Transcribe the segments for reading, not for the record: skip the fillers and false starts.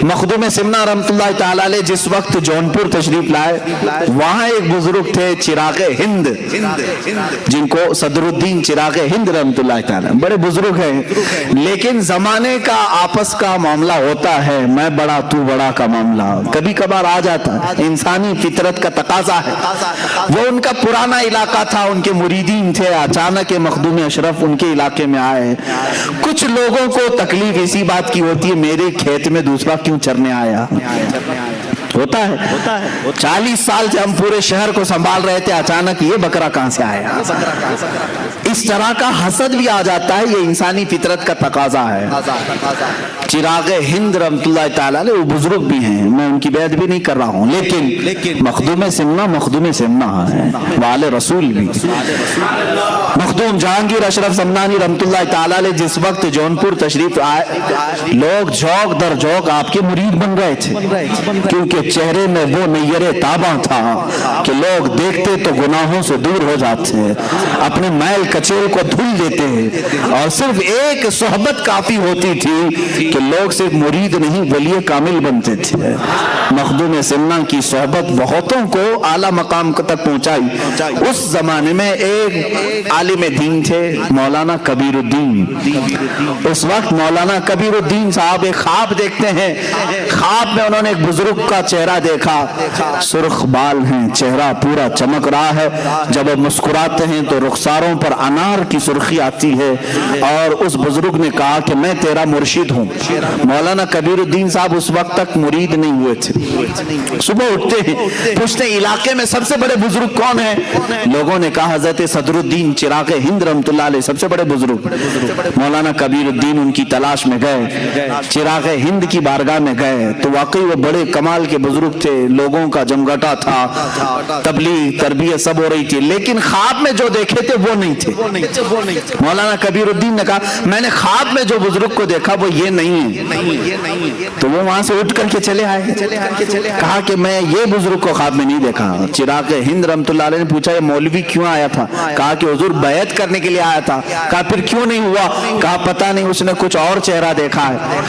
مخدوم سمنا رحمۃ اللہ تعالی علیہ جس وقت جونپور تشریف لائے، وہاں ایک بزرگ تھے چراغ ہند، جن کو صدر الدین چراغ ہند رحمۃ اللہ تعالی، بڑے بزرگ ہیں، لیکن زمانے کا آپس کا معاملہ ہوتا ہے، میں بڑا تو بڑا کا معاملہ کبھی کبھار آ جاتا ہے، انسانی فطرت کا تقاضا ہے۔ وہ ان کا پرانا علاقہ تھا، ان کے مریدین تھے، اچانک مخدوم اشرف ان کے علاقے میں آئے۔ کچھ لوگوں کو تکلیف اسی بات کی ہوتی ہے میرے کھیت میں دوسرا کیوں چرنے آیا، ہوتا ہے 40 سال سے ہم پورے شہر کو سنبھال رہے تھے، اچانک یہ بکرا کہاں سے آیا، اس طرح کا حسد بھی آ جاتا ہے، یہ انسانی فطرت کا تقاضا ہے۔ چراغ ہند رحمۃ اللہ تعالی علیہ وہ بزرگ بھی ہیں، میں ان کی بیعت بھی نہیں کر رہا ہوں، لیکن مخدوم سمنا ہے، وآل رسول بھی۔ مخدوم جہانگیر اشرف سمنانی رحمۃ اللہ تعالی علیہ جس وقت جونپور تشریف آئے، لوگ جھوک در جھوک آپ کے مرید بن رہے تھے، کیونکہ چہرے میں وہ نیر تاباں تھا کہ لوگ دیکھتے تو گناہوں سے دور ہو جاتے، اپنے میل کچیل کو دھل دیتے ہیں، اور صرف ایک صحبت کافی ہوتی تھی کہ لوگ صرف مرید نہیں ولی کامل بنتے تھے۔ مخدوم سمنا کی صحبت بہتوں کو اعلیٰ مقام تک پہنچائی۔ اس زمانے میں ایک عالم دین تھے مولانا کبیر الدین۔ اس وقت مولانا کبیر الدین صاحب ایک خواب دیکھتے ہیں، خواب میں انہوں نے ایک بزرگ کا چہرہ دیکھا، سرخ بال ہیں، چہرہ پورا چمک رہا ہے، جب وہ مسکراتے ہیں تو رخساروں پر انار کی سرخی آتی ہے، اور اس بزرگ نے کہا کہ میں تیرا مرشد ہوں۔ مولانا کبیر الدین صاحب اس وقت تک مرید نہیں ہوئے تھے۔ صبح اٹھتے ہیں، پوچھتے ہیں علاقے میں سب سے بڑے بزرگ کون ہیں؟ لوگوں نے کہا حضرت صدر الدین چراغ ہند رحمۃ اللہ علیہ سب سے بڑے بزرگ۔ مولانا کبیر الدین ان کی تلاش میں گئے، چراغ ہند کی بارگاہ میں گئے تو واقعی وہ بڑے کمال کے بزرگ تھے، لوگوں کا جمگٹا تھا، تبلیغ تربیت سب ہو رہی تھی، لیکن خواب میں جو دیکھے تھے وہ نہیں تھے۔ مولانا کبیر الدین نے کہا میں نے خواب میں جو بزرگ کو دیکھا وہ یہ نہیں ہے، تو وہ وہاں سے اٹھ کر کے چلے آئے، کہا کہ میں یہ بزرگ کو خواب میں نہیں دیکھا۔ چراغ ہند رحمۃ اللہ علیہ نے پوچھا یہ مولوی کیوں آیا تھا؟ کہا کہ حضور بیعت کرنے کے لیے آیا تھا۔ کہا پھر کیوں نہیں ہوا؟ کہا پتہ نہیں، اس نے کچھ اور چہرہ دیکھا ہے۔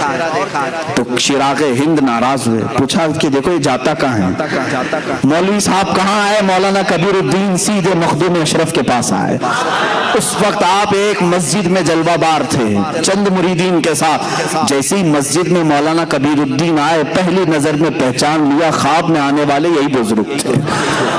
تو چراغ ہند ناراض ہوئے، پوچھا کہ دیکھو یہ جاتا کہاں ہے؟ مولوی صاحب کہاں آئے؟ مولانا کبیر الدین سیدھے مخدوم اشرف کے پاس آئے۔ اس وقت آپ ایک مسجد میں جلوہ بار تھے چند مریدین کے ساتھ، جیسی مسجد میں مولانا کبیر الدین آئے پہلی نظر میں پہچان لیا خواب میں آنے والے یہی بزرگ تھے۔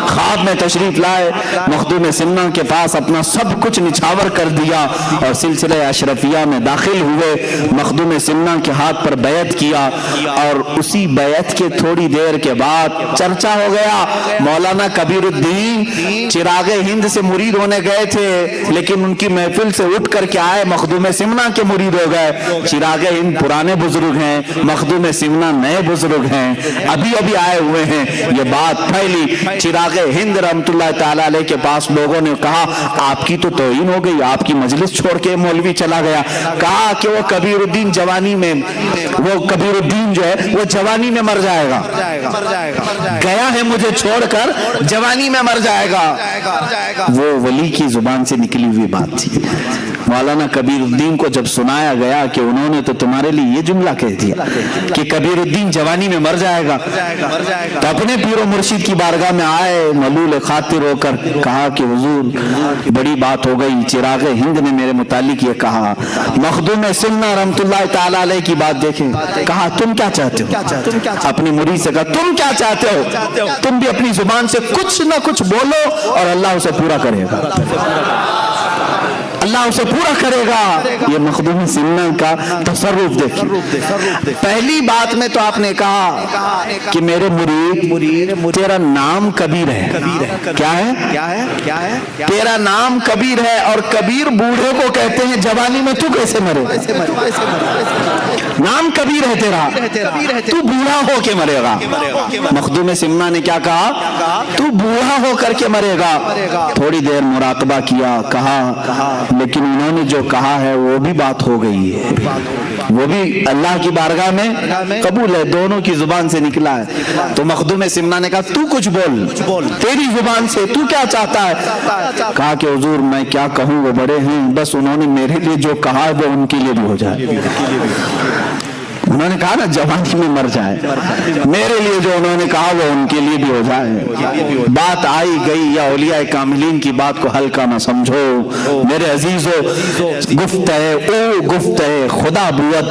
خواب میں تشریف لائے، مخدوم سمنا کے پاس اپنا سب کچھ نچھاور کر دیا اور سلسلہ اشرفیہ میں داخل ہوئے، مخدوم سمنا کے ہاتھ پر بیعت کیا، اور اسی بیعت کے تھوڑی دیر کے بعد چرچا ہو گیا مولانا کبیر الدین چراغ ہند سے مرید ہونے گئے تھے، لیکن ان کی محفل سے اٹھ کر کے آئے مخدوم سمنا کے مرید ہو گئے۔ چراغ ہند پرانے بزرگ ہیں، مخدوم سمنا نئے بزرگ ہیں، ابھی آئے ہوئے ہیں۔ یہ بات پھیلی، چراغ ہند رحمۃ اللہ تعالی علیہ کے پاس لوگوں نے کہا آپ کی تو توہین ہو گئی، آپ کی مجلس چھوڑ کے مولوی چلا گیا۔ کہا کہ وہ کبیر الدین جوانی میں، وہ کبیر الدین جو ہے وہ جوانی میں مر جائے گا، گیا ہے مجھے چھوڑ کر جوانی میں مر جائے گا۔ وہ ولی کی زبان سے نکلی ہوئی بات تھی۔ مولانا کبیر الدین کو جب سنایا گیا کہ انہوں نے تو تمہارے لیے یہ جملہ کہہ دیا کہ کبیر الدین جوانی میں مر جائے گا، تو اپنے پیر و مرشد کی بارگاہ میں آئے ملول خاطر ہو کر، کہا کہ حضور بڑی بات ہو گئی، چراغ ہند نے میرے متعلق یہ کہا۔ مخدوم سمنا رحمۃ اللہ تعالی علیہ کی بات دیکھیں، کہا تم کیا چاہتے ہو؟ اپنے مرید سے کہا تم کیا چاہتے ہو؟ تم بھی اپنی زبان سے کچھ نہ کچھ بولو اور اللہ اسے پورا کرے گا، اللہ اسے پورا کرے گا۔ یہ مخدوم سمنا کا تصرف دیکھیں۔ پہلی بات میں تو آپ نے کہا کہ میرے مرید تیرا نام کبیر ہے۔ کیا ہے؟ تیرا نام کبیر ہے، اور کبیر بوڑھے کو کہتے ہیں، جوانی میں تو کیسے مرے؟ نام کبیر ہے تیرا، تو بوڑھا ہو کے مرے گا۔ مخدوم سمنا نے کیا کہا؟ تو بوڑھا ہو کر کے مرے گا۔ تھوڑی دیر مراقبہ کیا، کہا لیکن انہوں نے جو کہا ہے وہ بھی بات ہو گئی ہے، وہ بھی اللہ کی بارگاہ میں قبول ہے، دونوں کی زبان سے نکلا ہے۔ تو مخدوم سمنا نے کہا تو کچھ بول، تیری زبان سے تو کیا چاہتا ہے؟ کہا کہ حضور میں کیا کہوں، وہ بڑے ہیں، بس انہوں نے میرے لیے جو کہا ہے وہ ان کے لیے بھی ہو جائے۔ انہوں نے کہا نا جوانی میں مر جائے، میرے لیے جو انہوں نے کہا وہ ان کے لیے بھی ہو جائے۔ بات آئی گئی، یا اولیاء کاملین کی بات کو ہلکا نہ سمجھو میرے عزیزو، گفت ہے او گفت ہے خدا بوت،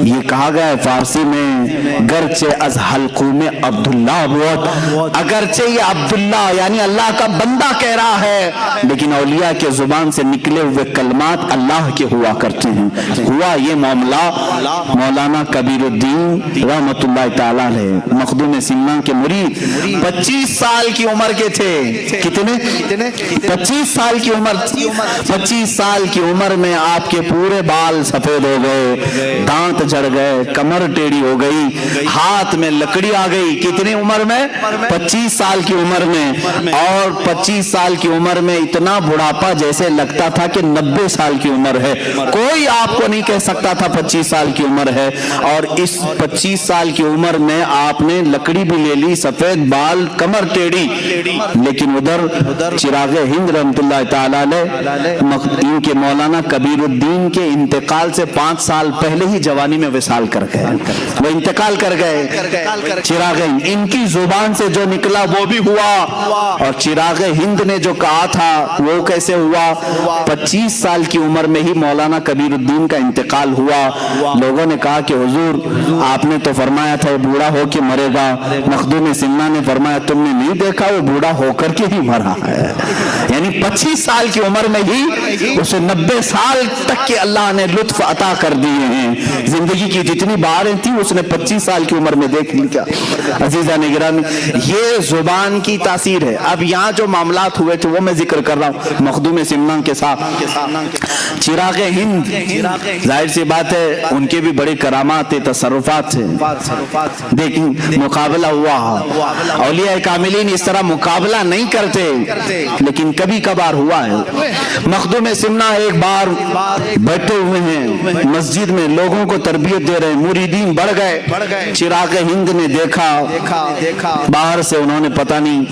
یہ کہا گیا ہے فارسی میں، گرچہ از حلقوم عبداللہ بوت، اگرچہ یہ عبداللہ یعنی اللہ کا بندہ کہہ رہا ہے، لیکن اولیاء کے زبان سے نکلے ہوئے کلمات اللہ کے ہوا کرتے ہیں۔ ہوا یہ معاملہ مولانا کبیر الدین رحمت اللہ تعالیٰ علیہ مخدوم سمنا کے مرید 25 سال کی عمر کے تھے۔ کتنے؟ 25 سال کی عمر۔ 25 سال کی عمر میں آپ کے پورے بال سفید ہو گئے، دانت جھڑ گئے، کمر ٹیڑھی ہو گئی، ہاتھ میں لکڑی آ گئی۔ کتنی عمر میں؟ 25 سال کی عمر میں۔ اور 25 سال کی عمر میں اتنا بڑھاپا جیسے لگتا تھا کہ 90 سال کی عمر ہے۔ کوئی آپ کو نہیں کہہ سکتا تھا 25 سال کی عمر ہے۔ اور اس 25 سال کی عمر میں آپ نے لکڑی بھی لے لی، سفید بال، کمر ٹیڑھی، لیکن ادھر چراغ ہند رحمت اللہ تعالیٰ ان کے مولانا کبیر الدین کے انتقال سے 5 سال پہلے ہی جوانی میں وصال کر گئے، وہ انتقال کر گئے۔ چراغ ہند ان کی زبان سے جو نکلا وہ بھی ہوا، اور چراغ ہند نے جو کہا تھا وہ کیسے ہوا؟ 25 سال کی عمر میں ہی مولانا کبیر الدین کا انتقال ہوا۔ لوگوں نے کہا کہ حضور آپ نے تو فرمایا تھا یہ بوڑھا ہو کے مرے گا۔ مخدوم سمنا نے فرمایا تم نے نہیں دیکھا وہ بوڑھا ہو کر کے ہی مرا ہے، یعنی 25 سال کی عمر میں ہی اسے 90 سال تک کے اللہ نے لطف عطا کر دیے ہیں۔ زندگی کی جتنی بہاریں تھیں اس نے 25 سال کی عمر میں دیکھ لیا۔ عزیزان گرامی، یہ زبان کی تاثیر ہے۔ اب یہاں جو معاملات ہوئے تھے وہ میں ذکر کر رہا ہوں مخدوم سمنا کے ساتھ۔ چراغ ہند، ظاہر سی بات ہے ان کے بھی بڑے کرامات تھے، تصرفات تھے، دیکھیں مقابلہ ہوا۔ اولیاء کاملین اس طرح مقابلہ نہیں کرتے، لیکن کبھی کبھار ہوا ہے۔ مخدوم سمنا ایک بار بیٹھے ہوئے ہیں مسجد میں، لوگوں کو تربیت دے رہے ہیں، مریدین بڑھ گئے۔ چراغ ہند نے دیکھا، باہر سے انہوں نے پتہ نہیں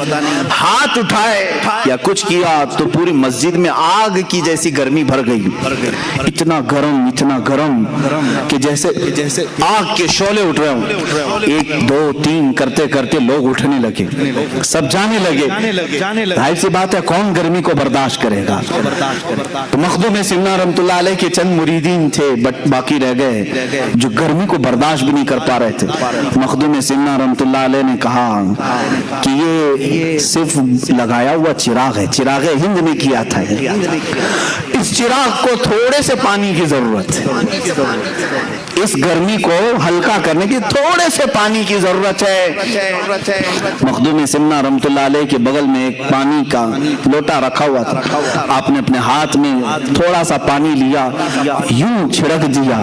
ہاتھ اٹھائے یا کچھ کیا تو پوری مسجد میں آگ کی جیسی گرمی بھر گئی، اتنا گرم کہ جیسے آگ کے شعلے اٹھ رہے ہوں۔ 1 2 3 کرتے کرتے لوگ اٹھنے لگے، سب جانے لگے۔ ظاہر سی بات ہے کون گرمی کو برداشت کرے گا؟ تو مخدوم سمنا رحمت اللہ علیہ کے چند مریدین تھے باقی رہ گئے جو گرمی کو برداشت بھی نہیں کر پا رہے تھے۔ مخدوم سمنا رحمت اللہ علیہ نے کہا کہ یہ صرف لگایا ہوا چراغ ہے، چراغ ہند نے کیا تھا، اس چراغ کو تھوڑے سے پانی کی ضرورت ہے، اس گرمی کو ہلکا کرنے کی تھوڑے سے پانی کی ضرورت ہے۔ مخدوم سمنا رحمت اللہ علیہ کے بغل میں ایک پانی کا لوٹا رکھا ہوا تھا، آپ نے اپنے ہاتھ میں تھوڑا سا پانی لیا، یوں چھڑک دیا،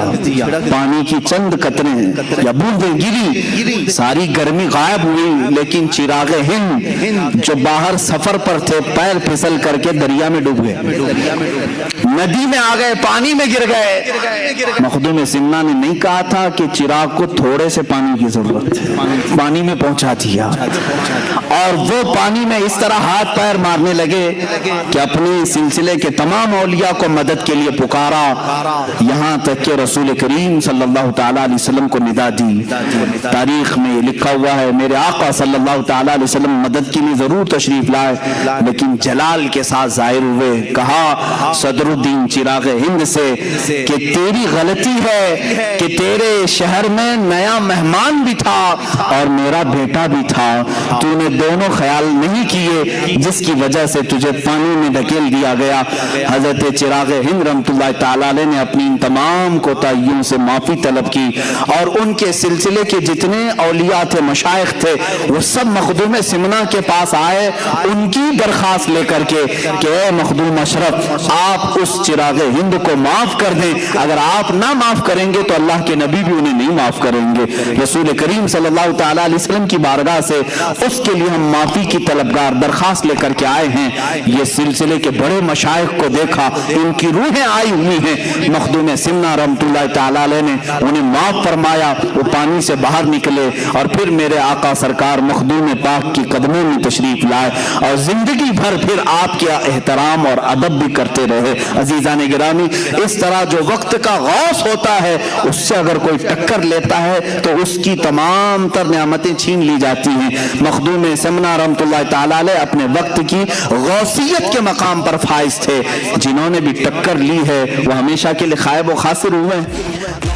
پانی کی چند قطریں یا بوندیں گری، ساری گرمی غائب ہوئی، لیکن چراغ ہند جو باہر سفر پر تھے پیر پھسل کر کے دریا میں ڈوب گئے، ندی میں آ گئے، پانی میں گر گئے۔ مخدوم سمنا نے نہیں کہا تھا کہ چراغ کو تھوڑے سے پانی کی ضرورت ہے، پانی میں پہنچا دیا، اور وہ پانی میں اس طرح ہاتھ پیر مارنے لگے کہ اپنے سلسلے کے تمام اولیاء کو مدد کے لیے پکارا، یہاں تک کہ رسول کریم صلی اللہ تعالیٰ علیہ وسلم کو ندا دی۔ تاریخ میں لکھا ہوا ہے میرے آقا صلی اللہ تعالیٰ علیہ وسلم مدد کے لیے ضرور تشریف لائے، لیکن جلال کے ساتھ ظاہر ہوئے، کہا صدر الدین چراغ ہند سے کہ تیری غلطی ہے کہ تیرے شہر میں نیا مہمان بھی تھا اور میرا بیٹا بھی تھا، تو نے دونوں خیال نہیں کیے جس کی وجہ سے تجھے پانی میں ڈھکیل دیا گیا۔ حضرت چراغ ہند رحمت اللہ تعالیٰ علیہ نے اپنی ان تمام کوتاہیوں سے معافی طلب کی، اور ان کے سلسلے کے جتنے اولیاء تھے، مشائخ تھے، وہ سب مخدوم سمنا کے پاس آئے ان کی درخواست لے کر کے کہ اے مخدوم اشرف آپ اس چراغ ہند کو معاف کر دیں، اگر آپ نہ معاف کریں گے تو اللہ کے نبی بھی انہیں نہیں معاف کریں گے۔ رسول کریم صلی اللہ تعالیٰ علیہ وسلم کی بارگاہ سے اس کے لیے ہم معافی کی طلبگار درخواست لے کر کے آئے ہیں۔ یہ سلسلے کے بڑے مشائخ کو دیکھا، ان کی روحیں آئی ہوئی ہیں، مخدوم سمنا رحمت اللہ تعالیٰ علیہ نے انہیں معاف فرمایا، وہ پانی سے باہر نکلے اور پھر میرے آقا سرکار مخدوم پاک کی قدموں میں تشریف لائے اور زندگی بھر پھر آپ کے احترام اور ادب بھی کرتے رہے۔ عزیزان گرامی، اس طرح جو وقت کا غوث ہوتا ہے اس سے اگر کوئی ٹکر لیتا ہے تو اس کی تمام تر نعمتیں چھین لی جاتی ہیں۔ مخدوم سمنا رحمۃ اللہ تعالی علیہ اپنے وقت کی غوثیت کے مقام پر فائز تھے، جنہوں نے بھی ٹکر لی ہے وہ ہمیشہ کے لیے خائب و خاسر ہوئے ہیں۔